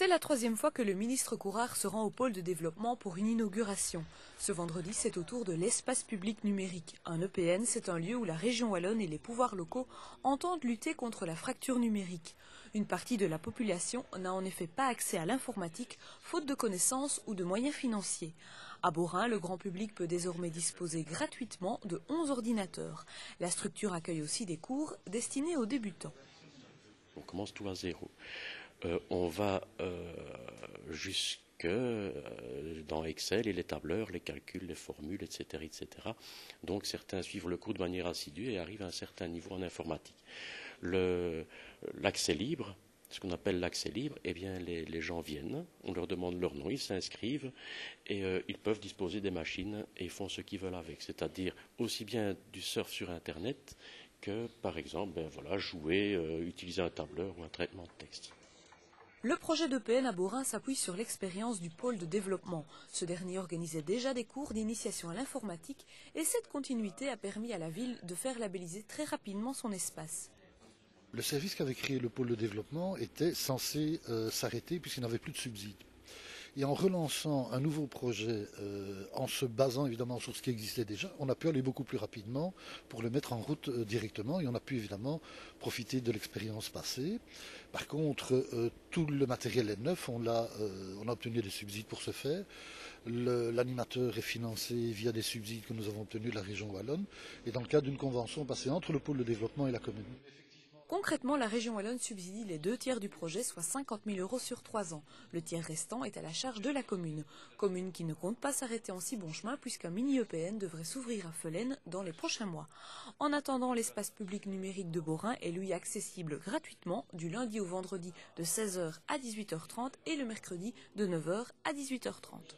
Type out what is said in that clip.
C'est la troisième fois que le ministre Courard se rend au pôle de développement pour une inauguration. Ce vendredi, c'est au tour de l'espace public numérique. Un EPN, c'est un lieu où la région wallonne et les pouvoirs locaux entendent lutter contre la fracture numérique. Une partie de la population n'a en effet pas accès à l'informatique, faute de connaissances ou de moyens financiers. À Borin, le grand public peut désormais disposer gratuitement de 11 ordinateurs. La structure accueille aussi des cours destinés aux débutants. On commence tout à zéro. On va jusque dans Excel et les tableurs, les calculs, les formules, etc., etc. Donc certains suivent le cours de manière assidue et arrivent à un certain niveau en informatique. L'accès libre, ce qu'on appelle l'accès libre, eh bien les gens viennent, on leur demande leur nom, ils s'inscrivent et ils peuvent disposer des machines et ils font ce qu'ils veulent avec. C'est-à-dire aussi bien du surf sur Internet que, par exemple, jouer, utiliser un tableur ou un traitement de texte. Le projet d'EPN à Borin s'appuie sur l'expérience du pôle de développement. Ce dernier organisait déjà des cours d'initiation à l'informatique et cette continuité a permis à la ville de faire labelliser très rapidement son espace. Le service qu'avait créé le pôle de développement était censé s'arrêter puisqu'il n'avait plus de subsides. Et en relançant un nouveau projet, en se basant évidemment sur ce qui existait déjà, on a pu aller beaucoup plus rapidement pour le mettre en route directement et on a pu évidemment profiter de l'expérience passée. Par contre, tout le matériel est neuf, on a obtenu des subsides pour ce faire. L'animateur est financé via des subsides que nous avons obtenus de la région wallonne et dans le cadre d'une convention passée entre le pôle de développement et la commune. Concrètement, la région wallonne subsidie les 2 tiers du projet, soit 50 000 € sur 3 ans. Le tiers restant est à la charge de la commune. Commune qui ne compte pas s'arrêter en si bon chemin puisqu'un mini-EPN devrait s'ouvrir à Felaine dans les prochains mois. En attendant, l'espace public numérique de Borin est lui accessible gratuitement du lundi au vendredi de 16 h à 18 h 30 et le mercredi de 9 h à 18 h 30.